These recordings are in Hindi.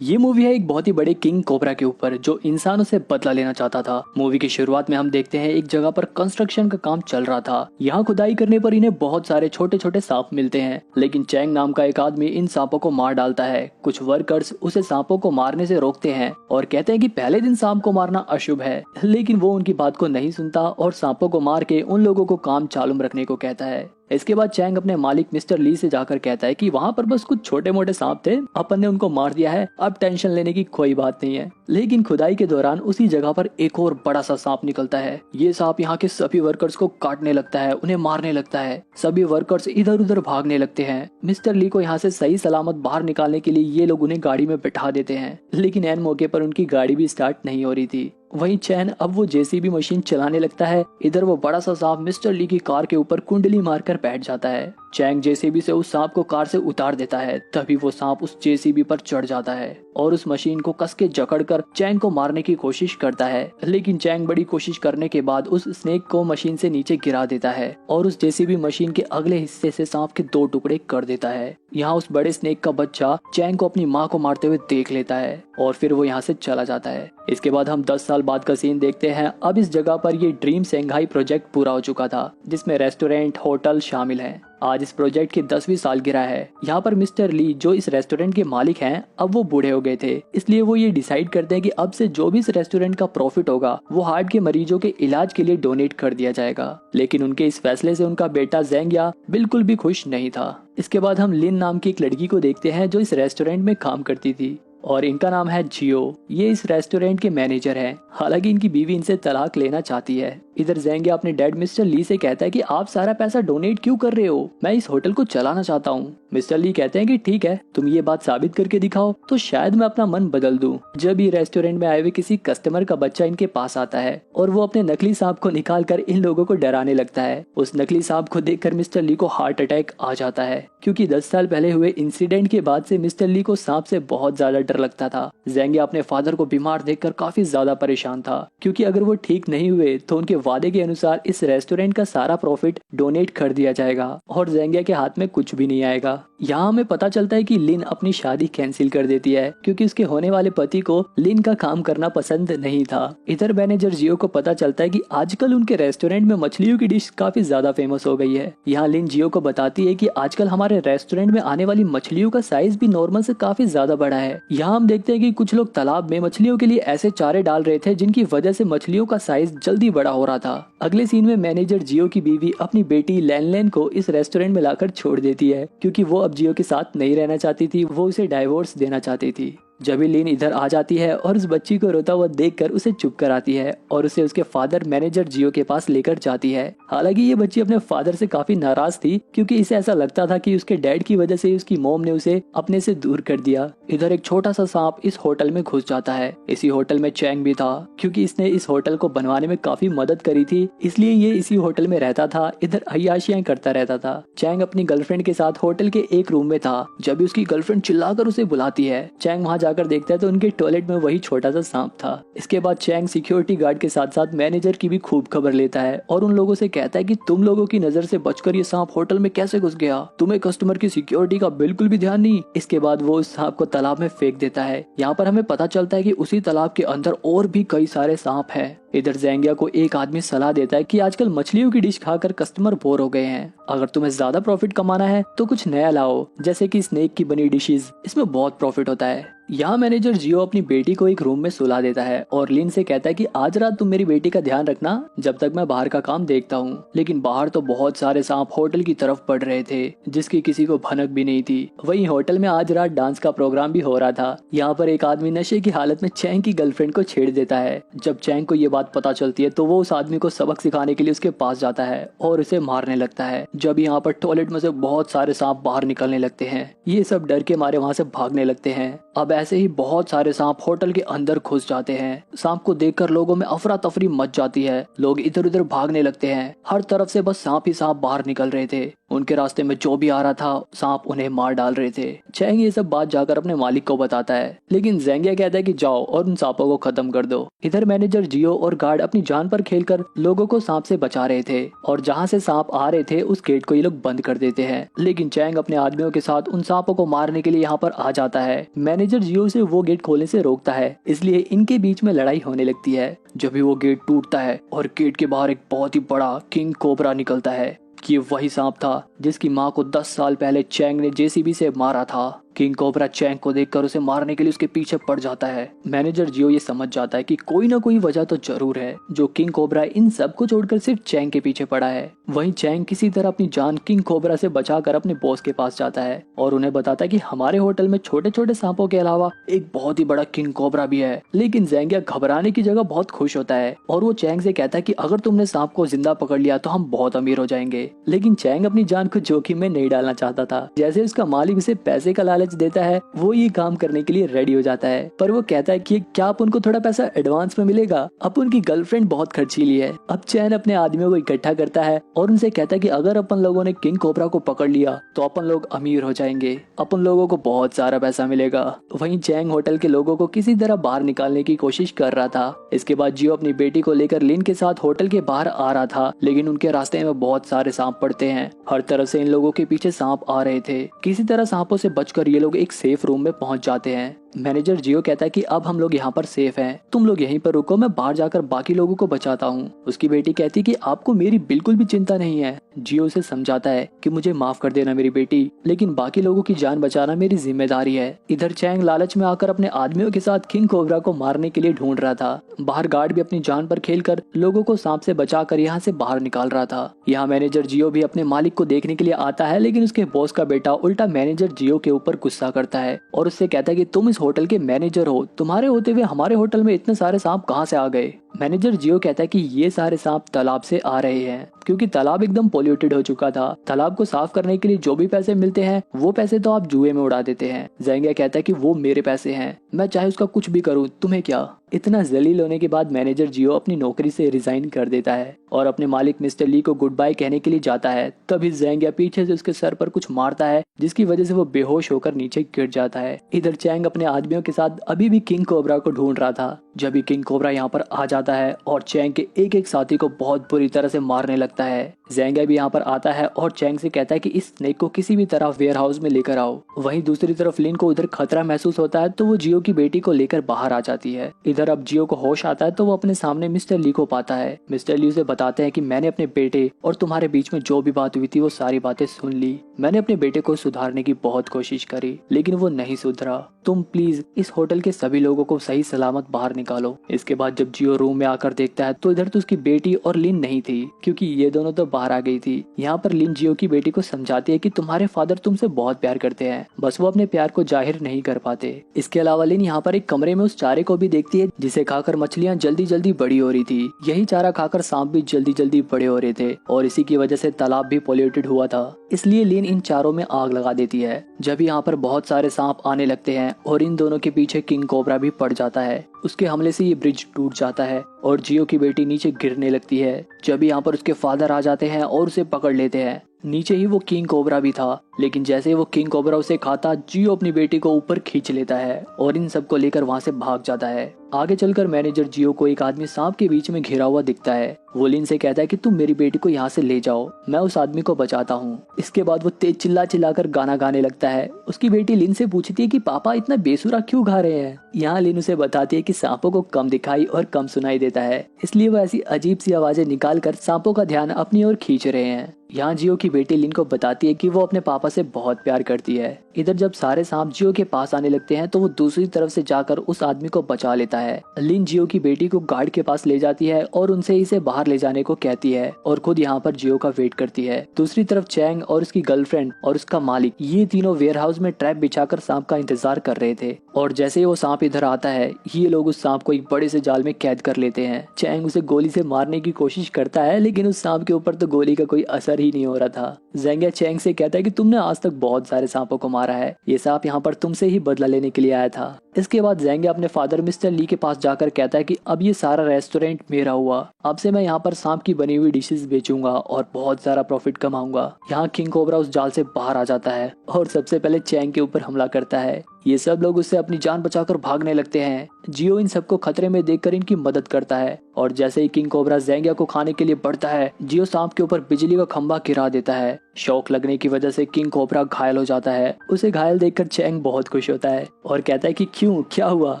ये मूवी है एक बहुत ही बड़े किंग कोबरा के ऊपर जो इंसानों से बदला लेना चाहता था। मूवी की शुरुआत में हम देखते हैं एक जगह पर कंस्ट्रक्शन का काम चल रहा था। यहाँ खुदाई करने पर इन्हें बहुत सारे छोटे छोटे सांप मिलते हैं, लेकिन चैंग नाम का एक आदमी इन सांपों को मार डालता है। कुछ वर्कर्स उसे सांपों को मारने से रोकते हैं और कहते हैं कि पहले दिन सांप को मारना अशुभ है, लेकिन वो उनकी बात को नहीं सुनता और सांपों को मार के उन लोगों को काम चालू रखने को कहता है। इसके बाद चैंग अपने मालिक मिस्टर ली से जाकर कहता है कि वहाँ पर बस कुछ छोटे मोटे सांप थे, अपन ने उनको मार दिया है, अब टेंशन लेने की कोई बात नहीं है। लेकिन खुदाई के दौरान उसी जगह पर एक और बड़ा सा सांप निकलता है। ये सांप यहाँ के सभी वर्कर्स को काटने लगता है, उन्हें मारने लगता है। सभी वर्कर्स इधर उधर भागने लगते हैं। मिस्टर ली को यहाँ से सही सलामत बाहर निकालने के लिए ये लोग उन्हें गाड़ी में बैठा देते हैं, लेकिन ऐन मौके पर उनकी गाड़ी भी स्टार्ट नहीं हो रही थी। वहीं चैन अब वो जेसीबी मशीन चलाने लगता है। इधर वो बड़ा सा सांप मिस्टर ली की कार के ऊपर कुंडली मारकर बैठ जाता है। चैंग जेसीबी से उस सांप को कार से उतार देता है, तभी वो सांप उस जेसीबी पर चढ़ जाता है और उस मशीन को कस के जकड़कर चैंग को मारने की कोशिश करता है। लेकिन चैंग बड़ी कोशिश करने के बाद उस स्नेक को मशीन से नीचे गिरा देता है और उस जेसीबी मशीन के अगले हिस्से से सांप के 2 टुकड़े कर देता है। यहाँ उस बड़े स्नेक का बच्चा चैंग को अपनी माँ को मारते हुए देख लेता है और फिर वो यहाँ से चला जाता है। इसके बाद हम 10 साल बाद का सीन देखते हैं। अब इस जगह पर ये ड्रीम शंघाई प्रोजेक्ट पूरा हो चुका था, जिसमें रेस्टोरेंट होटल शामिल हैं। आज इस प्रोजेक्ट की 10वीं सालगिरह है। यहाँ पर मिस्टर ली जो इस रेस्टोरेंट के मालिक हैं, अब वो बूढ़े हो गए थे, इसलिए वो ये डिसाइड करते हैं कि अब से जो भी इस रेस्टोरेंट का प्रॉफिट होगा वो हार्ट के मरीजों के इलाज के लिए डोनेट कर दिया जाएगा। लेकिन उनके इस फैसले से उनका बेटा जेंगिया बिल्कुल भी खुश नहीं था। इसके बाद हम लिन नाम की एक लड़की को देखते हैं जो इस रेस्टोरेंट में काम करती थी और इनका नाम है जियो। ये इस रेस्टोरेंट के मैनेजर हैं। हालांकि इनकी बीवी इनसे तलाक लेना चाहती है। इधर जेंगिया अपने डैड मिस्टर ली से कहता है कि आप सारा पैसा डोनेट क्यों कर रहे हो, मैं इस होटल को चलाना चाहता हूँ। मिस्टर ली कहते हैं कि ठीक है, तुम ये बात साबित करके दिखाओ तो शायद मैं अपना मन बदल दूं। जब ये रेस्टोरेंट में आए हुए किसी कस्टमर का बच्चा इनके पास आता है और वो अपने नकली सांप को निकाल कर इन लोगों को डराने लगता है। उस नकली सांप को देखकर मिस्टर ली को हार्ट अटैक आ जाता है, क्योंकि 10 साल पहले हुए इंसिडेंट के बाद से मिस्टर ली को सांप से बहुत ज्यादा डर लगता था। जेंगिया अपने फादर को बीमार देखकर काफी ज्यादा परेशान था, क्योंकि अगर वो ठीक नहीं हुए तो उनके वादे के अनुसार इस रेस्टोरेंट का सारा प्रॉफिट डोनेट कर दिया जाएगा और जेंगिया के हाथ में कुछ भी नहीं आएगा। यहाँ हमें पता चलता है कि लिन अपनी शादी कैंसिल कर देती है, क्योंकि उसके होने वाले पति को लिन का काम करना पसंद नहीं था। इधर मैनेजर जियो को पता चलता है कि आजकल उनके रेस्टोरेंट में मछलियों की डिश काफी ज्यादा फेमस हो गई है। यहाँ लिन जियो को बताती है कि आजकल हमारे रेस्टोरेंट में आने वाली मछलियों का साइज भी नॉर्मल से काफी ज्यादा बड़ा है। यहाँ हम देखते हैं कि कुछ लोग तालाब में मछलियों के लिए ऐसे चारे डाल रहे थे जिनकी वजह से मछलियों का साइज जल्दी बड़ा हो रहा था। अगले सीन में मैनेजर जियो की बीवी अपनी बेटी लैन को इस रेस्टोरेंट में लाकर छोड़ देती है, क्योंकि वो अब जियो के साथ नहीं रहना चाहती थी, वो उसे डाइवोर्स देना चाहती थी। जब लिन इधर आ जाती है और उस बच्ची को रोता हुआ देखकर उसे चुप कराती है और उसे उसके फादर मैनेजर जियो के पास लेकर जाती है। हालांकि ये बच्ची अपने फादर से काफी नाराज थी, क्योंकि इसे ऐसा लगता था कि उसके डैड की वजह से उसकी मॉम ने उसे अपने से दूर कर दिया। इधर एक छोटा सा सांप इस होटल में घुस जाता है। इसी होटल में चैंग भी था, क्योंकि इसने इस होटल को बनवाने में काफी मदद करी थी, इसलिए ये इसी होटल में रहता था। इधर अय्याशियां करता रहता था। चैंग अपनी गर्लफ्रेंड के साथ होटल के एक रूम में था जब उसकी गर्लफ्रेंड चिल्लाकर उसे बुलाती है। चैंग वहाँ जाकर देखता है तो उनके टॉयलेट में वही छोटा सा सांप था। इसके बाद चैंग सिक्योरिटी गार्ड के साथ साथ मैनेजर की भी खूब खबर लेता है और उन लोगों से कहता है कि तुम लोगों की नजर से बचकर ये सांप होटल में कैसे घुस गया, तुम्हें कस्टमर की सिक्योरिटी का बिल्कुल भी ध्यान नहीं। इसके बाद वो उस सांप को तालाब में फेंक देता है। यहाँ पर हमें पता चलता है कि उसी तालाब के अंदर और भी कई सारे सांप हैं। इधर जेंगिया को एक आदमी सलाह देता है कि आजकल मछलियों की डिश खाकर कस्टमर बोर हो गए हैं, अगर तुम्हें ज्यादा प्रॉफिट कमाना है तो कुछ नया लाओ, जैसे कि स्नेक की बनी डिशेस, इसमें बहुत प्रॉफिट होता है। यहाँ मैनेजर जियो अपनी बेटी को एक रूम में सुला देता है और लिन से कहता है कि आज रात तुम मेरी बेटी का ध्यान रखना जब तक मैं बाहर का काम देखता हूँ। लेकिन बाहर तो बहुत सारे सांप होटल की तरफ बढ़ रहे थे, जिसकी किसी को भनक भी नहीं थी। वहीं होटल में आज रात डांस का प्रोग्राम भी हो रहा था। यहाँ पर एक आदमी नशे की हालत में चैंग की गर्लफ्रेंड को छेड़ देता है। जब चैंग को ये बात पता चलती है तो वो उस आदमी को सबक सिखाने के लिए उसके पास जाता है और उसे मारने लगता है। जब यहाँ पर टॉयलेट में से बहुत सारे सांप बाहर निकलने लगते हैं, ये सब डर के मारे वहाँ से भागने लगते हैं। अब ऐसे ही बहुत सारे सांप होटल के अंदर घुस जाते हैं। सांप को देखकर लोगों में अफरा तफरी मच जाती है। लोग इधर उधर भागने लगते हैं। हर तरफ से बस सांप ही सांप बाहर निकल रहे थे। उनके रास्ते में जो भी आ रहा था सांप उन्हें मार डाल रहे थे। चैंग ये सब बात जाकर अपने मालिक को बताता है, लेकिन ज़ेंगिया कहता है कि जाओ और उन सांपों को खत्म कर दो। इधर मैनेजर जियो और गार्ड अपनी जान पर खेलकर लोगों को सांप से बचा रहे थे और जहाँ से सांप आ रहे थे उस गेट को ये लोग बंद कर देते हैं। लेकिन चैंग अपने आदमियों के साथ उन सांपों को मारने के लिए यहाँ पर आ जाता है। मैनेजर जियो से वो गेट खोलने से रोकता है, इसलिए इनके बीच में लड़ाई होने लगती है। जब भी वो गेट टूटता है और गेट के बाहर एक बहुत ही बड़ा किंग कोबरा निकलता है। ये वही सांप था जिसकी माँ को 10 साल पहले चैंग ने जेसीबी से मारा था। किंग कोबरा चैंग को देखकर उसे मारने के लिए उसके पीछे पड़ जाता है। मैनेजर जियो ये समझ जाता है कि कोई ना कोई वजह तो जरूर है जो किंग कोबरा इन सब को छोड़कर सिर्फ चैंग के पीछे पड़ा है। वहीं चैंग किसी तरह अपनी जान किंग कोबरा से बचाकर अपने बॉस के पास जाता है और उन्हें बताता है कि हमारे होटल में छोटे छोटे सांपों के अलावा एक बहुत ही बड़ा किंग कोबरा भी है। लेकिन ज़ेंगिया घबराने की जगह बहुत खुश होता है और वो चैंग से कहता है कि अगर तुमने सांप को जिंदा पकड़ लिया तो हम बहुत अमीर हो जाएंगे। लेकिन चैंग अपनी जान को जोखिम में नहीं डालना चाहता था। जैसे उसका मालिक उसे पैसे का लालच देता है वो ये काम करने के लिए रेडी हो जाता है, पर वो कहता है कि क्या आप उनको थोड़ा पैसा एडवांस में मिलेगा। अब उनकी गर्लफ्रेंड बहुत खर्चीली है। अब चैन अपने आदमियों को इकट्ठा करता है और उनसे कहता है कि अगर अपन लोगों ने किंग कोबरा को पकड़ लिया तो अपन लोग अमीर हो जाएंगे, अपन लोगों को बहुत सारा पैसा मिलेगा। वहीं चैंग होटल के लोगों को किसी तरह बाहर निकालने की कोशिश कर रहा था। इसके बाद जियो अपनी बेटी को लेकर लिन के साथ होटल के बाहर आ रहा था, लेकिन उनके रास्ते में बहुत सारे सांप पड़ते हैं। हर तरफ से इन लोगों के पीछे सांप आ रहे थे। किसी तरह सांपों से बचकर ये लोग एक सेफ रूम में पहुंच जाते हैं। मैनेजर जियो कहता है कि अब हम लोग यहाँ पर सेफ हैं, तुम लोग यहीं पर रुको, मैं बाहर जाकर बाकी लोगों को बचाता हूँ। उसकी बेटी कहती कि आपको मेरी बिल्कुल भी चिंता नहीं है। जियो उसे समझाता है कि मुझे माफ कर देना मेरी बेटी, लेकिन बाकी लोगों की जान बचाना मेरी जिम्मेदारी है। इधर चैंग लालच में आकर अपने आदमियों के साथ किंग कोबरा को मारने के लिए ढूंढ रहा था। बाहर गार्ड भी अपनी जान पर खेलकर लोगों को सांप से बचाकर यहाँ से बाहर निकाल रहा था। यहाँ मैनेजर जियो भी अपने मालिक को देखने के लिए आता है, लेकिन उसके बॉस का बेटा उल्टा मैनेजर जियो के ऊपर गुस्सा करता है और उससे कहता है कि तुम इस होटल के मैनेजर हो, तुम्हारे होते हुए हमारे होटल में इतने सारे सांप कहाँ से आ गए। मैनेजर जियो कहता है कि ये सारे सांप तालाब से आ रहे हैं, क्योंकि तालाब एकदम पोल्यूटेड हो चुका था। तालाब को साफ करने के लिए जो भी पैसे मिलते हैं वो पैसे तो आप जुए में उड़ा देते हैं। ज़ेंगिया कहता है कि वो मेरे पैसे हैं, मैं चाहे उसका कुछ भी करूँ, तुम्हें क्या। इतना जलील होने के बाद मैनेजर जियो अपनी नौकरी से रिजाइन कर देता है और अपने मालिक मिस्टर ली को गुड बाय कहने के लिए जाता है। तभी ज़ेंगिया पीछे से उसके सर पर कुछ मारता है, जिसकी वजह से वो बेहोश होकर नीचे गिर जाता है। इधर चैंग अपने आदमियों के साथ अभी भी किंग कोबरा को ढूंढ रहा था। जब भी किंग कोबरा यहाँ पर आ जाता है और चैंग के एक एक साथी को बहुत बुरी तरह से मारने लगता है। ज़ेंगिया भी यहाँ पर आता है और चैंग से कहता है कि इस स्नेक को किसी भी तरह वेयर हाउस में लेकर आओ। वहीं दूसरी तरफ लिन को उधर खतरा महसूस होता है तो वो जियो की बेटी को लेकर बाहर आ जाती है। इधर अब जियो को होश आता है तो वो अपने सामने मिस्टर ली को पाता है। मिस्टर ली उसे बताते हैं कि मैंने अपने बेटे और तुम्हारे बीच में जो भी बात हुई थी वो सारी बातें सुन ली। मैंने अपने बेटे को सुधारने की बहुत कोशिश करी, लेकिन वो नहीं सुधरा। तुम प्लीज इस होटल के सभी लोगों को सही सलामत बाहर निकालो। इसके बाद जब जियो रूम में आकर देखता है तो इधर तो उसकी बेटी और लिन नहीं थी, क्योंकि ये दोनों तो बाहर आ गई थी। यहाँ पर लिन जियो की बेटी को समझाती है कि तुम्हारे फादर तुमसे बहुत प्यार करते हैं, बस वो अपने प्यार को जाहिर नहीं कर पाते। इसके अलावा लिन यहाँ पर एक कमरे में उस चारे को भी देखती है जिसे खाकर मछलियाँ जल्दी जल्दी बड़ी हो रही थी। यही चारा खाकर सांप भी जल्दी जल्दी बड़े हो रहे थे और इसी की वजह से तालाब भी पोल्यूटेड हुआ था। इसलिए लिन इन चारों में आग लगा देती है। जब यहाँ पर बहुत सारे सांप आने लगते हैं और इन दोनों के पीछे किंग कोबरा भी पड़ जाता है। उसके हमले से ये ब्रिज टूट जाता है और जियो की बेटी नीचे गिरने लगती है। जब यहाँ पर उसके फादर आ जाते हैं और उसे पकड़ लेते हैं। नीचे ही वो किंग कोबरा भी था, लेकिन जैसे वो किंग कोबरा उसे खाता, जियो अपनी बेटी को ऊपर खींच लेता है और इन सबको लेकर वहां से भाग जाता है। आगे चलकर मैनेजर जियो को एक आदमी सांप के बीच में घिरा हुआ दिखता है। वो लिन से कहता है कि तुम मेरी बेटी को यहाँ से ले जाओ, मैं उस आदमी को बचाता हूँ। इसके बाद वो तेज चिल्ला चिल्लाकर गाना गाने लगता है। उसकी बेटी लिन से पूछती है कि पापा इतना बेसुरा क्यों गा रहे हैं। यहाँ लिन उसे बताती है कि सांपों को कम दिखाई और कम सुनाई देता है, इसलिए वो ऐसी अजीब सी आवाजें निकाल कर सांपों का ध्यान अपनी ओर खींच रहे हैं। यहाँ जियो की बेटी लिन को बताती है कि वो अपने पापा से बहुत प्यार करती है। इधर जब सारे सांप जियो के पास आने लगते हैं तो वो दूसरी तरफ से जाकर उस आदमी को बचा लेता है। लिन जियो की बेटी को गार्ड के पास ले जाती है और उनसे इसे बाहर ले जाने को कहती है और खुद यहाँ पर जियो का वेट करती है। दूसरी तरफ चैंग और उसकी गर्लफ्रेंड और उसका मालिक ये तीनों वेयर हाउस में ट्रैप बिछाकर सांप का इंतजार कर रहे थे और जैसे ही वो सांप इधर आता है ये लोग उस सांप को एक बड़े से जाल में कैद कर लेते हैं। चैंग उसे गोली से मारने की कोशिश करता है, लेकिन उस सांप के ऊपर तो गोली का कोई असर ही नहीं हो रहा था। ज़ेंगिया चैंग से कहता है कि तुमने आज तक बहुत सारे सांपों को मारा है, ये सांप यहाँ पर तुमसे ही बदला लेने के लिए आया था। इसके बाद जेंगे अपने फादर मिस्टर ली के पास जाकर कहता है कि अब ये सारा रेस्टोरेंट मेरा हुआ, अब से मैं यहाँ पर सांप की बनी हुई डिशेस बेचूंगा और बहुत सारा प्रॉफिट कमाऊंगा। यहाँ किंग कोबरा उस जाल से बाहर आ जाता है और सबसे पहले चैंग के ऊपर हमला करता है। ये सब लोग उससे अपनी जान बचाकर भागने लगते हैं। जियो इन सबको खतरे में देखकर इनकी मदद करता है और जैसे ही किंग कोबरा जेंगिया को खाने के लिए बढ़ता है, जियो सांप के ऊपर बिजली का खंभा गिरा देता है। शॉक लगने की वजह से किंग कोबरा घायल हो जाता है। उसे घायल देखकर चैंग बहुत खुश होता है और कहता है कि क्यों, क्या हुआ,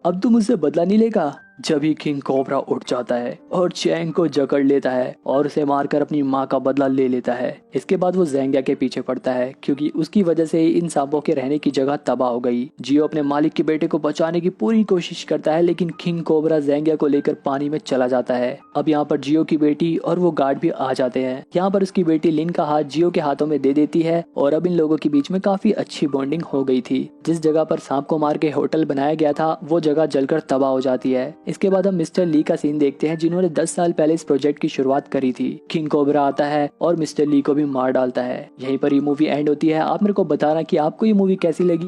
अब तुम मुझसे बदला नहीं लेगा। जब ही किंग कोबरा उठ जाता है और चैंग को जकड़ लेता है और उसे मारकर अपनी माँ का बदला ले लेता है। इसके बाद वो जेंगिया के पीछे पड़ता है क्योंकि उसकी वजह से इन सांपों के रहने की जगह तबाह हो गई। जियो अपने मालिक के बेटे को बचाने की पूरी कोशिश करता है लेकिन किंग कोबरा जेंगिया को लेकर पानी में चला जाता है। अब यहाँ पर जियो की बेटी और वो गार्ड भी आ जाते हैं। यहाँ पर उसकी बेटी लिन का हाथ जियो के हाथों में दे देती है और अब इन लोगों के बीच में काफी अच्छी बॉन्डिंग हो गई थी। जिस जगह पर सांप को मार के होटल बनाया गया था वो जगह जलकर तबाह हो जाती है। इसके बाद हम मिस्टर ली का सीन देखते हैं जिन्होंने 10 साल पहले इस प्रोजेक्ट की शुरुआत करी थी। किंग कोबरा आता है और मिस्टर ली को भी मार डालता है। यहीं पर ये मूवी एंड होती है। आप मेरे को बताना कि आपको ये मूवी कैसी लगी।